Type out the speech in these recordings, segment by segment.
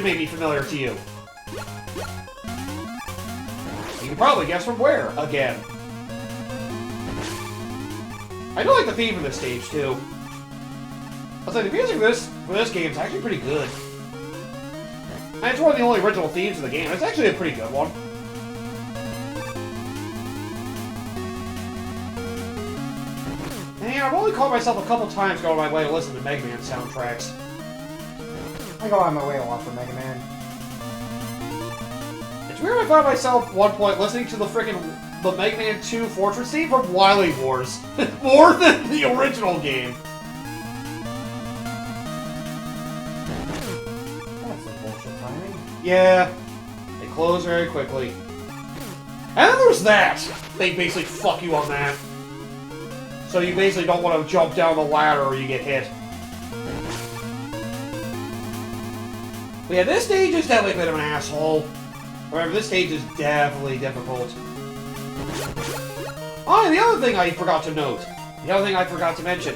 may be familiar to you. You can probably guess from where, again. I do like the theme for this stage, too. I'll say, the music for this game is actually pretty good. And it's one of the only original themes of the game. It's actually a pretty good one. Man, I've only caught myself a couple times going my way to listen to Mega Man soundtracks. I go out of my way a lot for Mega Man. It's weird I found myself at one point listening to the Mega Man 2 Fortress theme from Wily Wars. More than the original game. That's some bullshit timing. Yeah, they close very quickly. And then there's that! They basically fuck you on that. So you basically don't want to jump down the ladder or you get hit. But yeah, this stage is definitely a bit of an asshole. Remember, this stage is definitely difficult. Oh, and the other thing I forgot to note. The other thing I forgot to mention.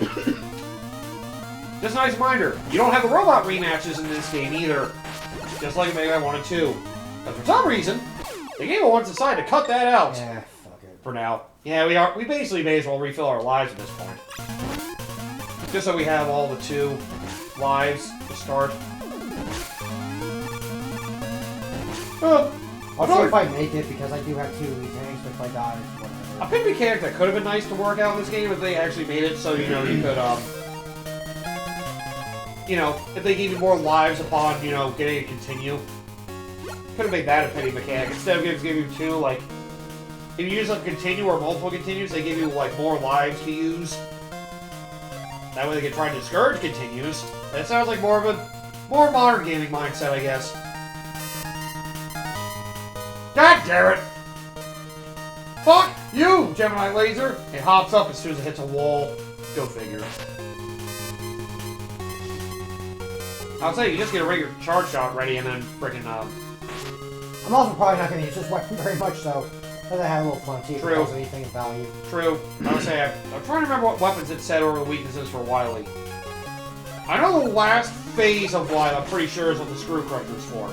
Just a nice reminder, you don't have the robot rematches in this game either. Just like Mega Man 1 and 2. But for some reason, the game once decided to cut that out. Yeah, fuck it. For now. Yeah, we basically may as well refill our lives at this point. Just so we have all the 2 lives to start. I'll see if I make it, because I do have 2 tanks, but if I die, whatever. A pin mechanic that could have been nice to work out in this game if they actually made it so, you know, you could, you know, if they gave you more lives upon, you know, getting a continue. Could have made that a penny mechanic. Instead of giving you 2, like, if you use a continue or multiple continues, they give you, like, more lives to use. That way they can try and discourage continues. That sounds like more of a more modern gaming mindset, I guess. God damn it! Fuck you, Gemini Laser! It hops up as soon as it hits a wall. Go figure. I'll say, you just get a regular charge shot ready and then frickin', I'm also probably not going to use this weapon very much, so because I had a little fun, see if True. it has anything of value. True. I would say, I'm trying to remember what weapons it said or the weaknesses for Wily. I know the last phase of Wily, I'm pretty sure, is what the Screw Crusher is for.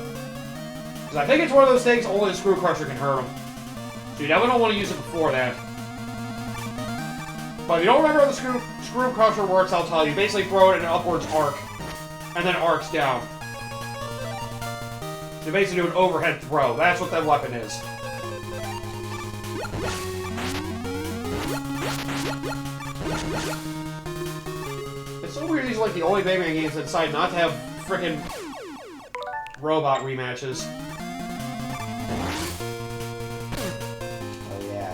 Because I think it's one of those things, only the Screw Crusher can hurt him. So you definitely don't want to use it before that. But if you don't remember how the Screw Crusher works, I'll tell you. Basically throw it in an upwards arc, and then arcs down. So you basically do an overhead throw. That's what that weapon is. It's so weird these are like the only Mega Man games that decide not to have frickin' robot rematches. Oh, yeah.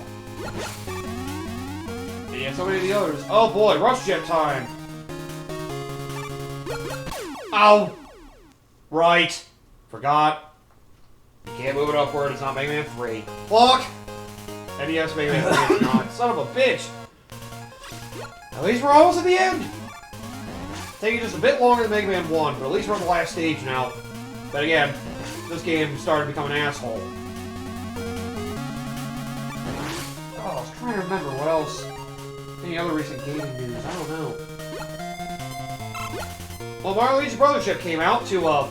And yeah, so many of the others. Oh boy, Rush Jet time! Ow! Right. Forgot. You can't move it upward, it's not Mega Man 3. Fuck! NES Mega Man 3 is not. Son of a bitch! At least we're almost at the end! Taking just a bit longer than Mega Man 1, but at least we're on the last stage now. But again, this game started to become an asshole. Oh, I was trying to remember what else. Any other recent gaming news? I don't know. Well, Mario Luigi Brothership came out to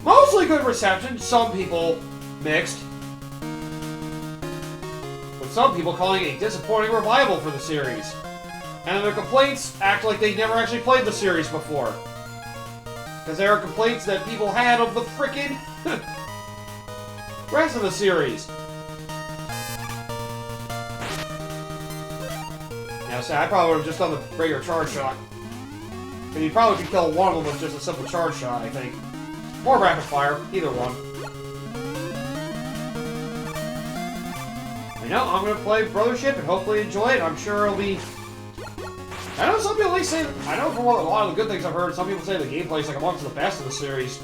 mostly good reception. Some people mixed. With some people calling it a disappointing revival for the series. And their complaints act like they never actually played the series before. Because there are complaints that people had of the frickin' rest of the series. Now, see, I probably would have just done the regular charge shot. But you probably could kill one of them with just a simple charge shot, I think. Or rapid fire, either one. I know, I'm going to play Brothership and hopefully enjoy it. I'm sure it'll be... I know some people at least say... I know from a lot of the good things I've heard, some people say the gameplay is like amongst the best of the series.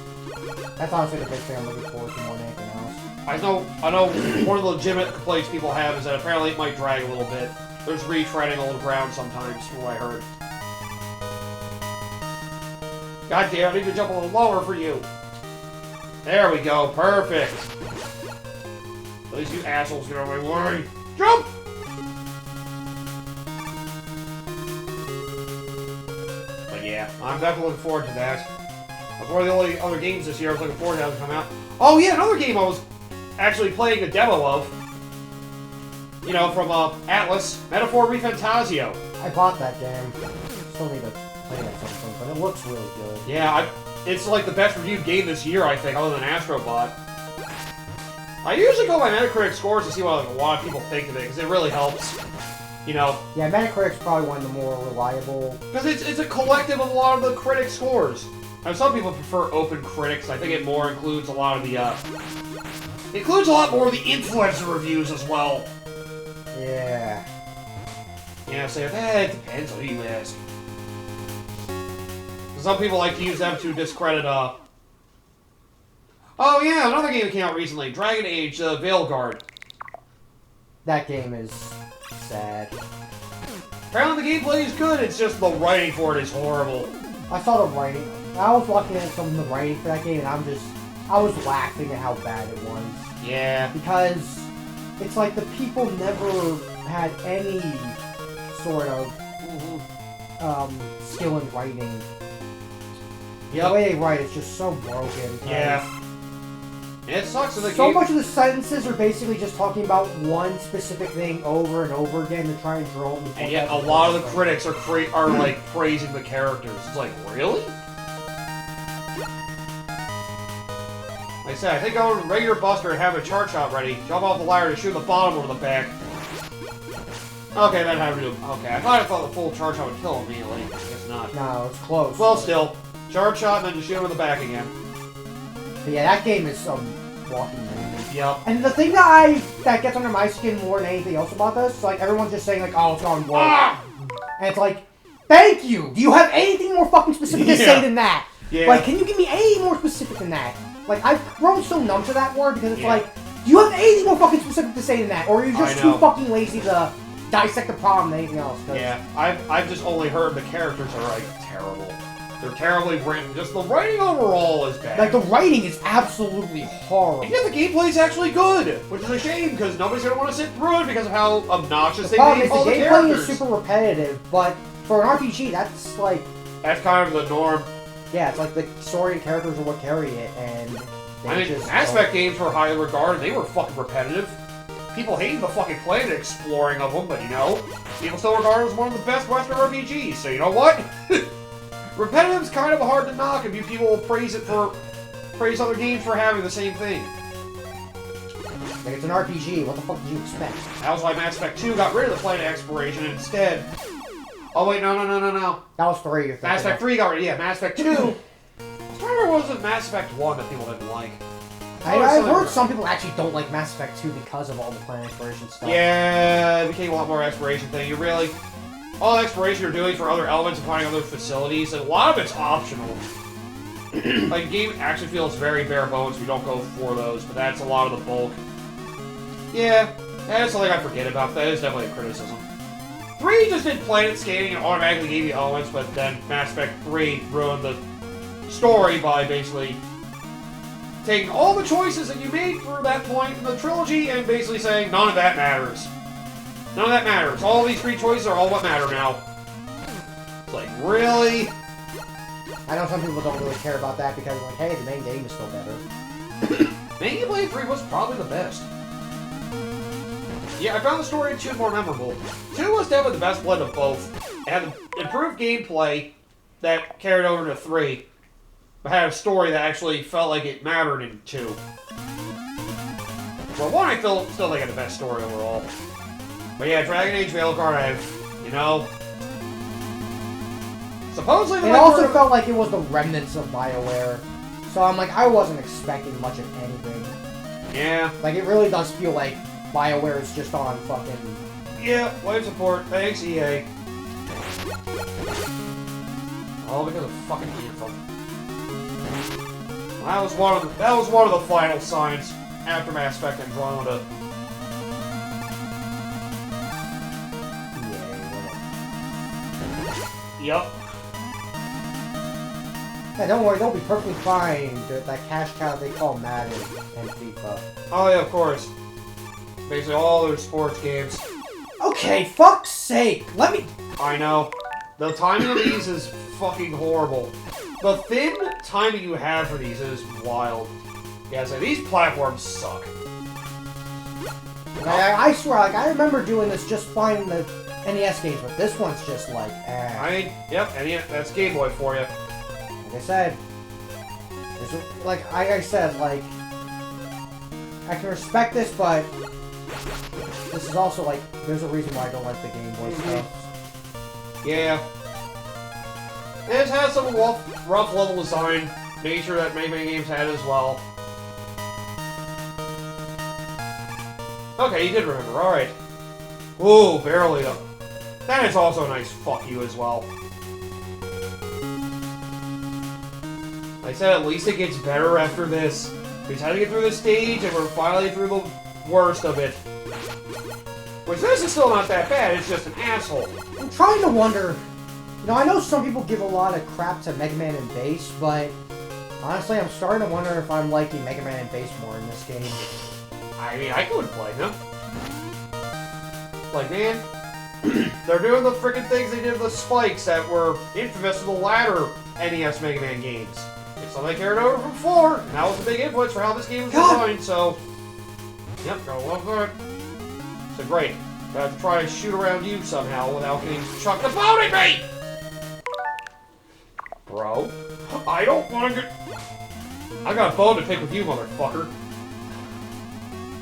That's honestly the big thing I'm looking forward to more than anything else. I know one of the legitimate complaints people have is that apparently it might drag a little bit. There's retreading old ground sometimes, from what I heard. God damn, I need to jump a little lower for you. There we go, perfect. At least you assholes get out of my way. Jump! But yeah, I'm definitely looking forward to that. That's one of the only other games this year I was looking forward to having come out. Oh yeah, another game I was actually playing a demo of. You know, from Atlas, Metaphor ReFantasio. I bought that game. Still need to play it at some point, but it looks really good. Yeah, it's like the best reviewed game this year, I think, other than Astrobot. I usually go by Metacritic scores to see what a lot of people think of it, because it really helps. You know. Yeah, Metacritic's probably one of the more reliable. Because it's a collective of a lot of the critic scores. Now, some people prefer open critics. I think it more includes a lot of the, includes a lot more of the influencer reviews as well. Yeah. Yeah, so it depends on who you ask. Some people like to use them to discredit, Oh yeah, another game that came out recently. Dragon Age, Veilguard. That game is sad. Apparently the gameplay is good, it's just the writing for it is horrible. I saw the writing. I was looking at some of the writing for that game, and I was laughing at how bad it was. Yeah. Because it's like the people never had any sort of skill in writing. Yep. The way they write is just so broken. Yeah. It sucks in the game. So much of the sentences are basically just talking about one specific thing over and over again to try and draw them. And yet a lot of the critics are like praising the characters. It's like, really? Like I said, I think I would regular Buster and have a chart shot ready. Jump off the ladder to shoot the bottom or the back. Okay, that had to do. Okay, I thought the full charge shot would kill him immediately. I guess not. No, it's close. Well, still. Charge shot and then just shoot him in the back again. But yeah, that game is walking movie. Yep. And the thing that gets under my skin more than anything else about this, is like everyone's just saying like, oh, it's gone work. Ah! And it's like, thank you! Do you have anything more fucking specific to say than that? Yeah. Like, can you give me any more specific than that? Like, I've grown so numb to that word because it's like, do you have anything more fucking specific to say than that? Or are you just too fucking lazy to dissect the problem than anything else? Yeah, I've just only heard the characters are like terrible. They're terribly written. Just the writing overall is bad. Like, the writing is absolutely horrible. And yet the gameplay is actually good, which is a shame, because nobody's going to want to sit through it because of how obnoxious they make all the characters. The gameplay is super repetitive, but for an RPG, that's like... That's kind of the norm. Yeah, it's like the story and characters are what carry it, and... I mean, Mass Effect games were highly regarded. They were fucking repetitive. People hated the fucking planet exploring of them, but you know, people still regard it as one of the best Western RPGs, so you know what? Repetitive's kind of hard to knock if you people will praise other games for having the same thing. Like, it's an RPG, what the fuck did you expect? That was why Mass Effect 2 got rid of the planet exploration and instead... Oh wait, no. That was 3, you're thinking. Mass Effect 3 got rid of, yeah, Mass Effect 2... I was trying to remember what was it Mass Effect 1 that people didn't like. I've heard some people actually don't like Mass Effect 2 because of all the planet exploration stuff. Yeah, it became a lot more exploration thing. You really... All the exploration you're doing for other elements and finding other facilities, and a lot of it's optional. Like, the game actually feels very bare bones if you don't go for those, but that's a lot of the bulk. Yeah, that's something I forget about. That is definitely a criticism. 3 just did planet skating and automatically gave you elements, but then Mass Effect 3 ruined the story by basically taking all the choices that you made for that point in the trilogy and basically saying, none of that matters. None of that matters. All these 3 choices are all what matter now. It's like, really? I know some people don't really care about that because, like, hey, the main game is still better. Main Gameplay 3 was probably the best. Yeah, I found the story in 2 more memorable. 2 was definitely the best blend of both. It had improved gameplay that carried over to 3, but had a story that actually felt like it mattered in 2. Well, 1 I still think had the best story overall. But yeah, Dragon Age Veilguard, you know... Supposedly... It also felt like it was the remnants of BioWare. So I'm like, I wasn't expecting much of anything. Yeah. Like, it really does feel like BioWare is just on fucking... Yeah, life support. Thanks, EA. All because of fucking Anthem. That was one of the final signs after Mass Effect Andromeda. Yep. Yeah, don't worry, they'll be perfectly fine with that cash cow they call Madden and FIFA. Oh yeah, of course. Basically all their sports games. Okay, fuck's sake, let me... I know. The timing of these is fucking horrible. The thin timing you have for these is wild. Yeah, so these platforms suck. I swear, like, I remember doing this just fine in the NES games, but this one's just like, eh. I mean, yep, NES, that's Game Boy for you. Like I said, like I said, like, I can respect this, but this is also, like, there's a reason why I don't like the Game Boy stuff. Yeah. It has some rough level design nature that many games had as well. Okay, you did remember, alright. Ooh, barely though. That is also a nice fuck you as well. Like I said, at least it gets better after this. We just had to get through this stage, and we're finally through the worst of it. Which this is still not that bad, it's just an asshole. I'm trying to wonder, you know, I know some people give a lot of crap to Mega Man and Bass, but honestly, I'm starting to wonder if I'm liking Mega Man and Bass more in this game. I mean, I couldn't play them. Like, man, they're doing the freaking things they did with the spikes that were infamous in the latter NES Mega Man games. It's something they carried over from 4, and that was a big influence for how this game was designed, so... Yep, gotta love that. So great. Gotta try to shoot around you somehow without getting chucked a boat at me! Bro, I don't wanna get... I got a bone to pick with you, motherfucker.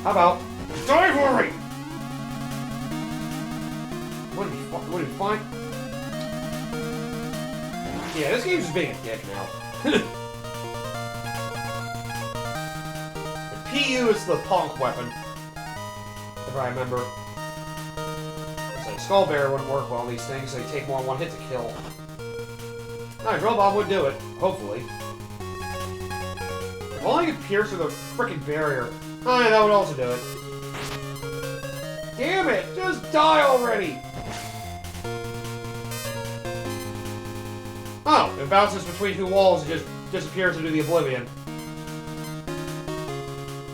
How about... Die for me! Would it be fine? Yeah, this game's just being a dick now. The PU is the punk weapon. If I remember. It's like Skull Bear wouldn't work well on these things, they take more than one hit to kill. Alright, Drill Bomb would do it, hopefully. If only I could pierce through the frickin' barrier. Oh yeah, that would also do it. Damn it! Just die already! Oh, it bounces between two walls and just disappears into the oblivion.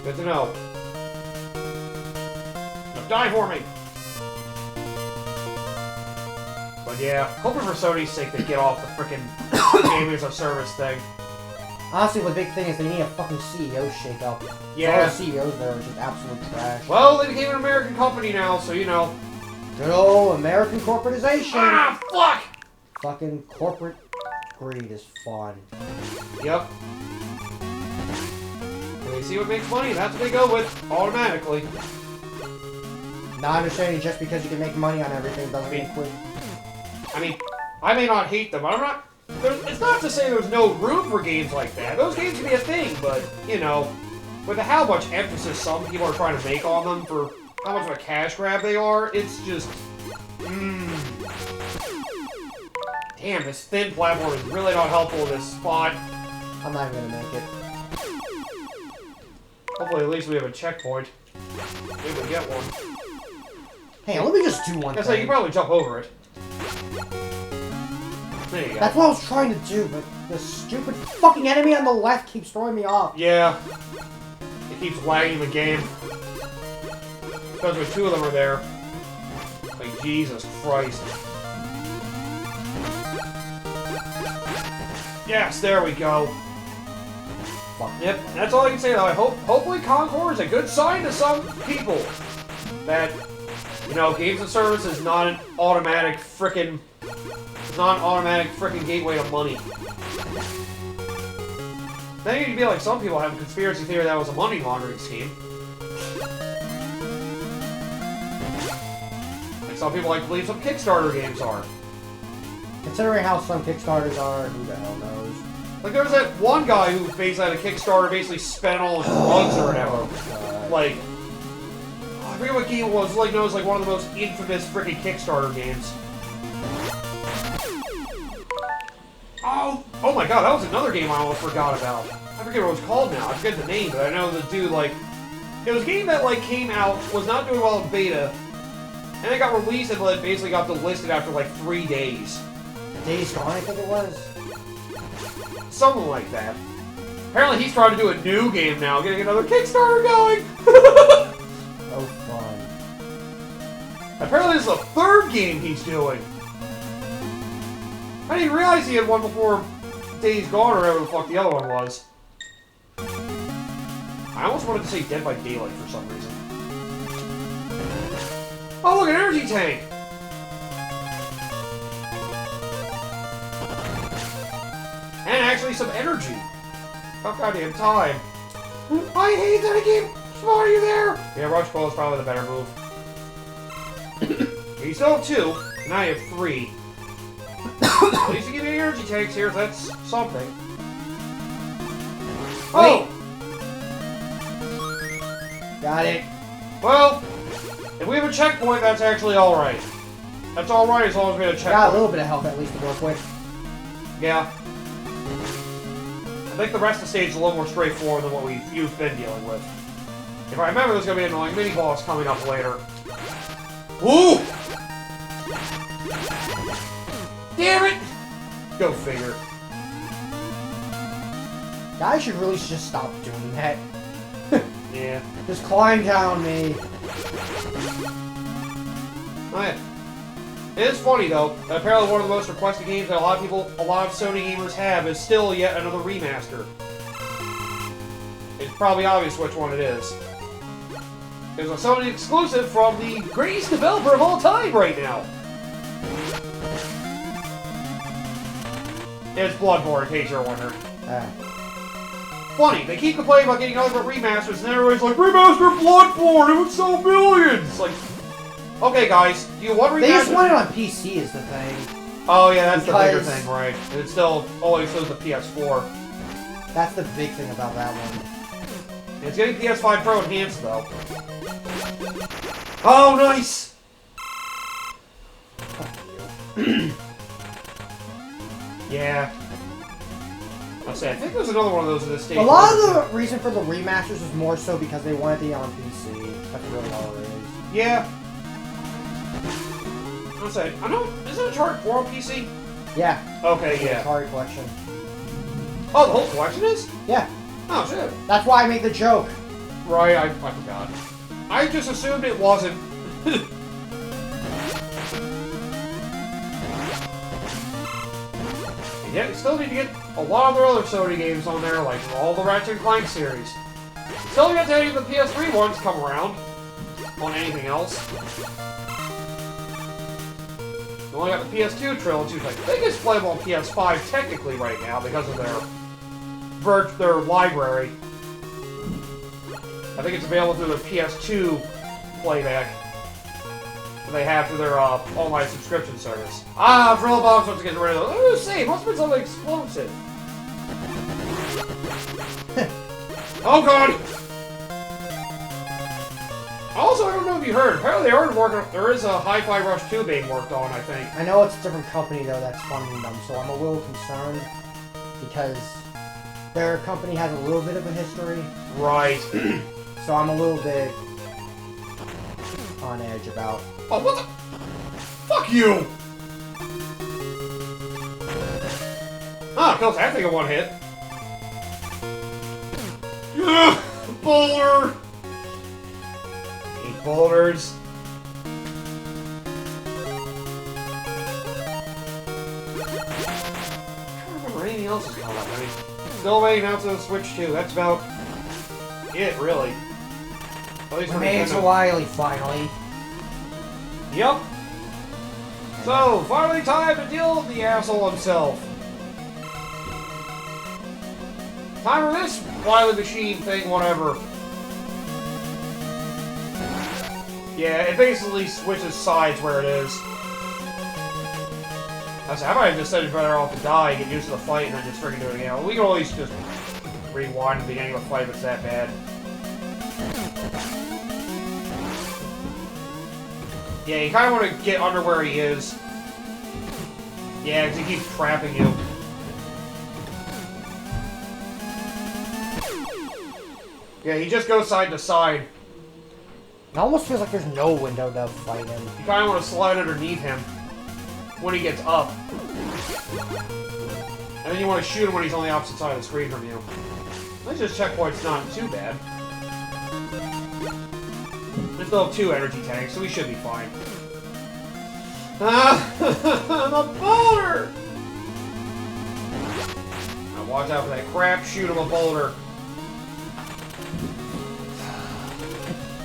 Good to know. Now die for me! But yeah, hoping for Sony's sake they get off the frickin' gaming as a service thing. Honestly, the big thing is they need a fucking CEO shake-up. Yeah. All the CEOs there are just absolute trash. Well, they became an American company now, so you know. Good old American corporatization. Ah, fuck! Fucking corporate greed is fun. Yep. And they see what makes money, and that's what they go with, automatically. Not understanding just because you can make money on everything doesn't mean quit. I mean, I may not hate them, I'm not... It's not to say there's no room for games like that. Those games can be a thing, but, you know, with how much emphasis some people are trying to make on them for how much of a cash grab they are, it's just... Damn, this thin platform is really not helpful in this spot. I'm not even gonna make it. Hopefully at least we have a checkpoint. Maybe we'll get one. Hey, let me just do one That's thing. like, you can probably jump over it. There you go. That's what I was trying to do, but the stupid fucking enemy on the left keeps throwing me off. Yeah. It keeps lagging the game. Especially when two of them are there. Like, Jesus Christ. Yes, there we go. Fuck. Yep, that's all I can say though. Hopefully Concord is a good sign to some people. That, you know, games and service is not an automatic frickin' gateway to money. Then you'd be like some people have a conspiracy theory that was a money laundering scheme. Like some people like to believe some Kickstarter games are. Considering how some Kickstarters are, who the hell knows? Like there was that one guy who basically had a Kickstarter basically spent all his drugs or whatever. Like, I forget what game it was. Like, no, it was like one of the most infamous freaking Kickstarter games. Oh my god, that was another game I almost forgot about. I forget what it was called now. I forget the name, but I know the dude, like... It was a game that, like, came out, was not doing well in beta, and it got released and it basically got delisted after, like, 3 days. Days Gone, I think it was? Something like that. Apparently he's trying to do a new game now, getting another Kickstarter going! Oh, fun. Apparently this is the 3rd game he's doing. I didn't realize he had one before Days Gone or whatever the fuck the other one was. I almost wanted to say Dead by Daylight for some reason. Oh, look, an energy tank! And actually some energy. About goddamn time. I hate that I keep spawning you there! Yeah, Rush Ball is probably the better move. You still have 2, now you have 3. At least you give me energy tanks here, that's something. Oh! Got it. Well, if we have a checkpoint, that's actually alright. That's alright as long as we have a checkpoint. Got a little bit of health at least to work with. Yeah. I think the rest of the stage is a little more straightforward than what you've been dealing with. If I remember, there's going to be an annoying mini-boss coming up later. Woo! Damn it! Go figure. Guys should really just stop doing that. Yeah. Just climb down me. Oh, yeah. It is funny, though, that apparently one of the most requested games that a lot of Sony gamers have is still yet another remaster. It's probably obvious which one it is. It's a Sony exclusive from the greatest developer of all time right now. It's Bloodborne, in case you're wondering. Funny, they keep complaining about getting other remasters, and everybody's like, Remaster Bloodborne, it would sell millions! Like, okay guys, do you want remaster? They just want it on PC is the thing. Oh yeah, that's the bigger thing, right. And it still only shows the PS4. That's the big thing about that one. It's getting PS5 Pro enhanced, though. Oh, nice! Yeah. I'll say, I think there's another one of those in this stage. A lot of the reason for the remasters is more so because they wanted it on PC. That's really all it is. Yeah. I'll say, I know, isn't Uncharted 4 on PC? Yeah. Okay, yeah. Atari collection. Oh, the whole collection is? Yeah. Oh, shit. That's why I made the joke. Right, I forgot. I just assumed it wasn't. Yeah, you still need to get a lot of their other Sony games on there, like all the Ratchet & Clank series. Still got to any of the PS3 ones come around on anything else. You only got the PS2 trilogy, which I think is playable on PS5 technically right now because of their library. I think it's available through their PS2 playback that they have through their online subscription service. Ah, Drill Bombs wants to get rid of those. Let's see, must have been something explosive. Oh god! Also, I don't know if you heard, apparently they are working, there is a Hi-Fi Rush 2 being worked on, I think. I know it's a different company, though, that's funding them, so I'm a little concerned because their company has a little bit of a history. Right. So I'm a little bit on edge about... Oh, what the... Fuck you! Ah, kills that thing in one hit. Ugh, boulder! Hate boulders. I don't remember anything else is coming up. I mean, still waiting out to the Switch 2. That's about it, really. At least We made it to Wily, finally. Yup. So, finally time to deal with the asshole himself. Time for this Wily machine thing, whatever. Yeah, it basically switches sides where it is. I might have just said it's better off to die, get used to the fight, and then just freaking do it again. We can always just rewind the beginning of the fight if it's that bad. Yeah, you kind of want to get under where he is. Yeah, because he keeps trapping you. Yeah, he just goes side to side. It almost feels like there's no window to fight him. You kind of want to slide underneath him when he gets up. And then you want to shoot him when he's on the opposite side of the screen from you. At least this checkpoint's not too bad. We still have 2 energy tanks, so we should be fine. Ah, the boulder! Watch out for that crap shoot of a boulder.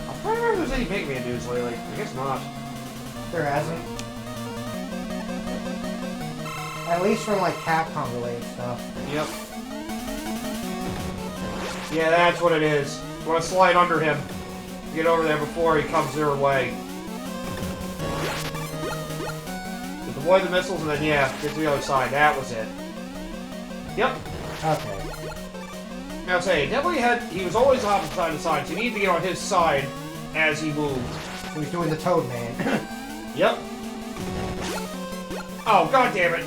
I'm trying to remember if there's any Mega Man news lately. I guess not. There hasn't. At least from like Capcom related stuff. Yep. Yeah, that's what it is. You want to slide under him. Get over there before he comes their way. Just avoid the missiles and then, yeah, get to the other side. That was it. Yep. Okay. Now, say, definitely he was always hopping side to side, so you need to get on his side as he moved. He was doing the Toad Man. Yep. Oh, god damn it.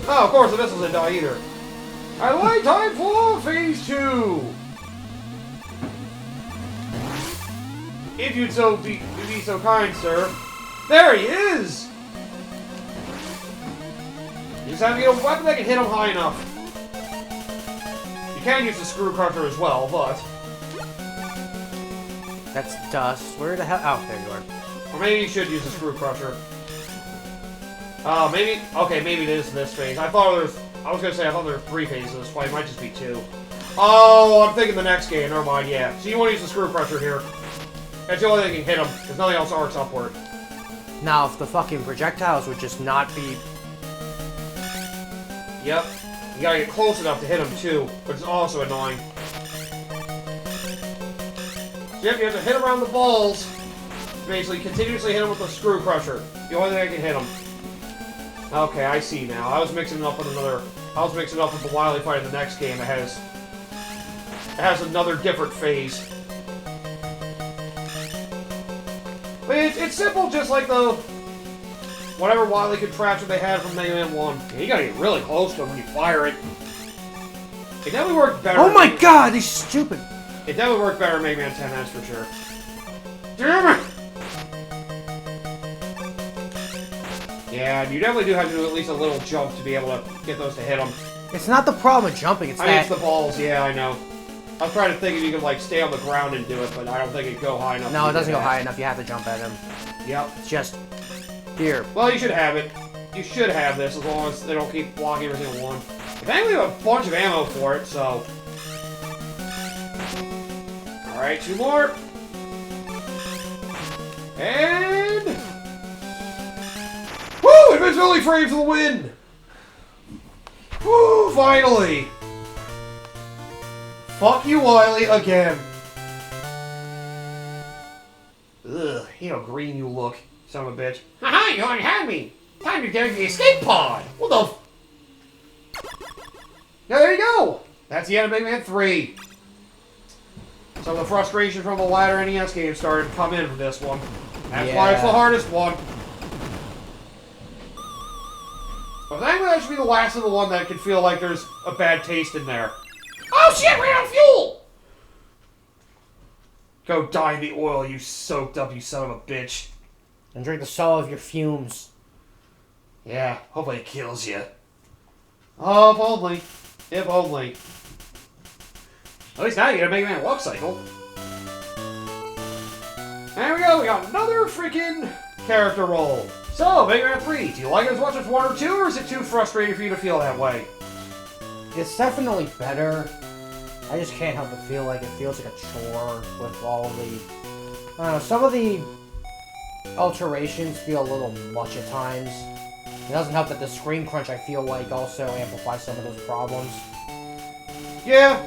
Oh, of course, the missiles didn't die either. I'd like time for Phase 2! If you'd be so kind, sir. There he is! You just have to get a weapon that can hit him high enough. You can use the Screw Crusher as well, but... That's dust. Where the hell? Oh, there you are. Or maybe you should use the Screw Crusher. Maybe... Okay, maybe it is this phase. I thought there were 3 phases, but it might just be 2. Oh, I'm thinking the next game. Never mind, yeah. So you want to use the Screw Crusher here. That's the only thing that can hit him, because nothing else arcs upward. Now, if the fucking projectiles would just not be... Yep. You gotta get close enough to hit him, too, which is also annoying. So you have to hit around the balls. Basically, continuously hit him with the Screw Crusher. The only thing that can hit him. Okay, I see now. I was mixing it up with the Wily fight in the next game. It has another different phase. But it's simple, just like the whatever Wily contraption they had from Mega Man 1. Yeah, you gotta get really close to him when you fire it. It definitely worked better. Oh my god, he's stupid! It definitely worked better in Mega Man 10, that's for sure. Damn it! Yeah, you definitely do have to do at least a little jump to be able to get those to hit them. It's not the problem with jumping, it's It's the balls, yeah, I know. I was trying to think if you could, like, stay on the ground and do it, but I don't think it'd go high enough. No, it doesn't go high enough. You have to jump at him. Yep. It's just... Here. Well, you should have it. You should have this, as long as they don't keep blocking every single one. If anything, we have a bunch of ammo for it, so... Alright, 2 more. And... Woo! Invincibility frame for the win! Woo! Finally! Fuck you, Wily, again. Ugh, you know how green you look, son of a bitch. Haha, you already had me! Time to get the escape pod! What the f... Yeah, there you go! That's the end of Mega Man 3. So the frustration from the latter NES game started to come in for this one. That's why it's the hardest one. But thankfully that should be the last of the one that can feel like there's a bad taste in there. Oh shit, we're out of fuel! Go die in the oil, you soaked up, you son of a bitch. And drink the salt of your fumes. Yeah, hopefully it kills you. Oh, if only. If only. At least now you get a Mega Man walk cycle. There we go, we got another freaking character roll. So, Mega Man 3, do you like it as much as 1 or 2, or is it too frustrating for you to feel that way? It's definitely better. I just can't help but feel like it feels like a chore with all the... I don't know, some of the alterations feel a little much at times. It doesn't help that the screen crunch, I feel like, also amplifies some of those problems. Yeah.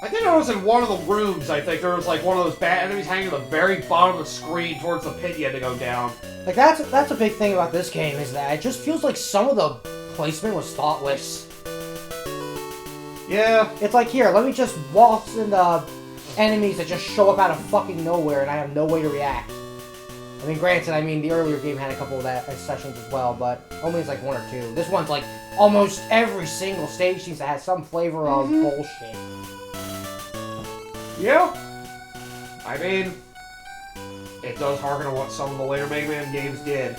I did notice in one of the rooms, I think, there was like one of those bad enemies hanging at the very bottom of the screen towards the pit you had to go down. Like, that's a big thing about this game, is that it just feels like some of the placement was thoughtless. Yeah. It's like, here, let me just waltz into enemies that just show up out of fucking nowhere and I have no way to react. I mean, granted, the earlier game had a couple of that sessions as well, but only it's like 1 or 2. This one's like, almost every single stage seems to have some flavor of bullshit. Yeah. I mean, it does harken to what some of the later Mega Man games did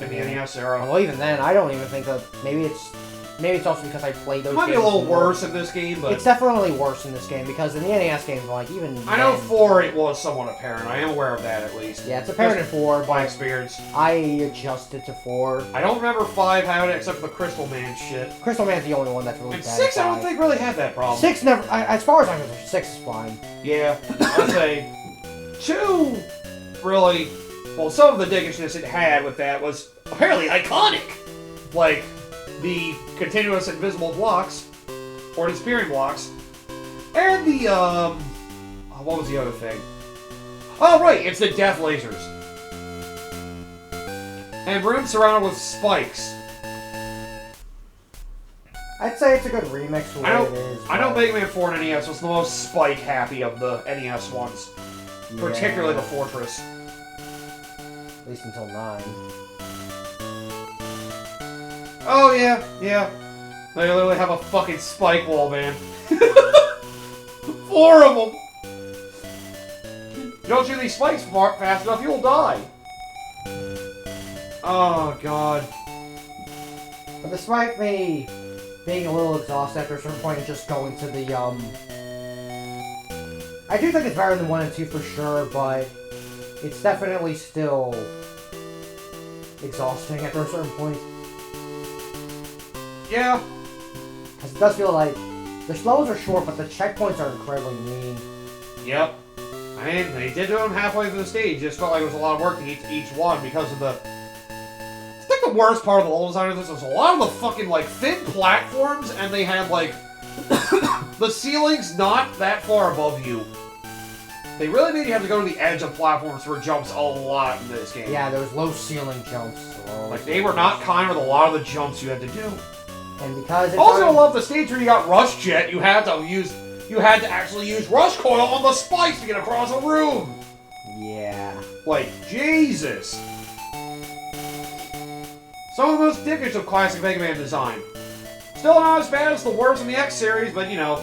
in the NES era. Well, even then, I don't even think that maybe it's maybe it's also because I played those It might be a games little more. worse in this game, but... It's definitely worse in this game, because in the NES games, like, even I know then- 4 it was somewhat apparent. I am aware of that, at least. Yeah, it's apparent in 4, By but experience. I adjusted to 4. I don't remember 5 having it, except for the Crystal Man shit. Crystal Man's the only one that's really And bad. 6 I don't 5. think really had that problem. 6 never... as far as I'm concerned, 6 is fine. Yeah, I'd say 2 really... Well, some of the dickishness it had with that was apparently iconic. Like, the continuous invisible blocks, or disappearing blocks, and the, what was the other thing? Oh, right, it's the death lasers. And rooms surrounded with spikes. I'd say it's a good remix for what it is. I know but- Mega Man 4 and NES was the most spike-happy of the NES ones. Yeah. Particularly the Fortress. At least until 9. Oh, yeah, yeah. They literally have a fucking spike wall, man. 4 of them! You don't shoot these spikes fast enough, you'll die. Oh, God. But despite me being a little exhausted after a certain point and just going to the, I do think it's better than 1 and 2 for sure, but it's definitely still exhausting after a certain point. Yeah. Because it does feel like the levels are short, but the checkpoints are incredibly mean. Yep. I mean, they did do them halfway through the stage. It just felt like it was a lot of work to each one because of the... I think the worst part of the level design of this was a lot of the fucking, like, thin platforms, and they had, like, the ceilings not that far above you. They really made you have to go to the edge of platforms for jumps a lot in this game. Yeah, there was low ceiling jumps. Like, they were not kind with a lot of the jumps you had to do. And because it's Also, I on- love the stage where you got Rush Jet, you had to actually use Rush Coil on the spikes to get across a room! Yeah. Like, Jesus! Some of the most dickish of classic Mega Man design. Still not as bad as the worst in the X series, but you know,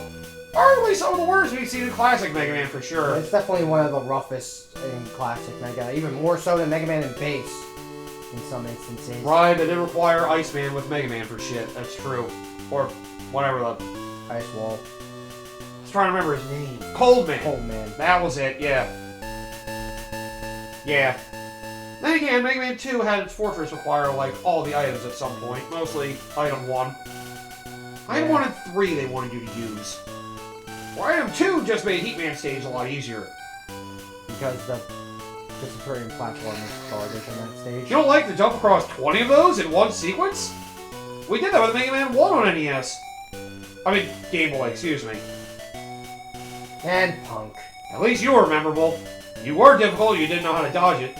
arguably some of the worst we've seen in classic Mega Man for sure. It's definitely one of the roughest in classic Mega, even more so than Mega Man in base in some instances. Right, they did require Iceman with Mega Man for shit, that's true. Or whatever the... Ice Wall. I was trying to remember his name. Coldman. Coldman. That was it, yeah. Yeah. Then again, Mega Man 2 had its Fortress require, like, all the items at some point. Mostly Item 1. Item 1 and 3 they wanted you to use. Or Item 2 just made Heatman stage a lot easier. Because the disappearing platform is garbage on that stage. You don't like to jump across 20 of those in one sequence? We did that with Mega Man 1 on NES. I mean, Game Boy, excuse me. And Punk. At least you were memorable. You were difficult, you didn't know how to dodge it.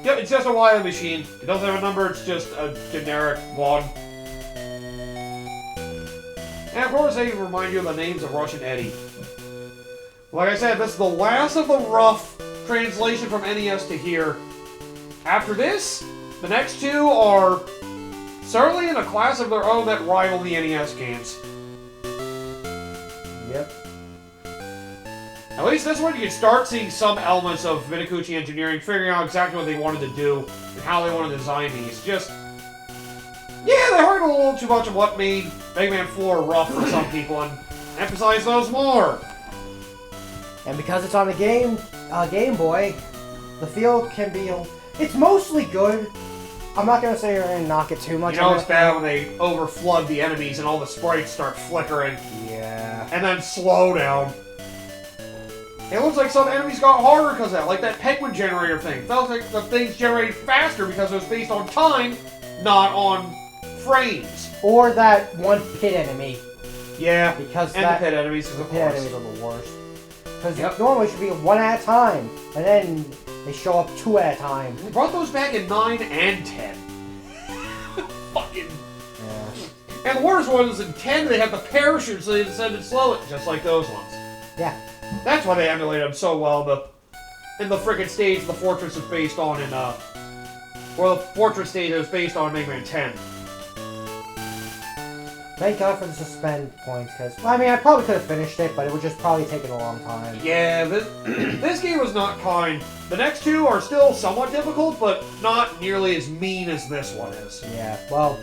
Yep, it's just a Wily machine. It doesn't have a number, it's just a generic one. And of course they remind you of the names of Rush and Eddie. Like I said, this is the last of the rough translation from NES to here. After this, the next two are certainly in a class of their own that rival the NES games. Yep. At least this one, you can start seeing some elements of Mitakuchi engineering, figuring out exactly what they wanted to do and how they wanted to design these. Just, yeah, they heard a little too much of what made Mega Man 4 rough for some people and emphasized those more. And because it's on the Game Boy, the feel can be... It's mostly good. I'm not going to say you're going to knock it too much. You know it's bad when they overflood the enemies and all the sprites start flickering. Yeah. And then slow down. It looks like some enemies got harder because of that, like that penguin generator thing. Felt like the things generated faster because it was based on time, not on frames. Or that one pit enemy. Yeah, Because and that the pit enemies, because of pit course. enemies are the worst. Because Yep. normally it should be one at a time. And then they show up two at a time. They brought those back in 9 and 10. Fucking... Yeah. And the worst one is in 10, they had the parachute, so they decided to slow it, just like those ones. Yeah. That's why they emulated them so well. In the frickin' stage the Fortress is based on in, well, the Fortress stage is based on Mega Man 10. Thank God for the suspend points, because, I mean, I probably could have finished it, but it would just probably taken a long time. Yeah, this game was not kind. The next two are still somewhat difficult, but not nearly as mean as this one is. Yeah, well,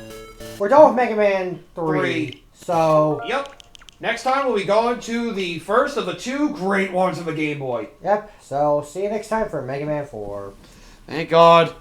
we're done with Mega Man 3. 3. So, Yep. Next time we'll be going to the first of the 2 great ones of the Game Boy. yep. So, see you next time for Mega Man 4. Thank God.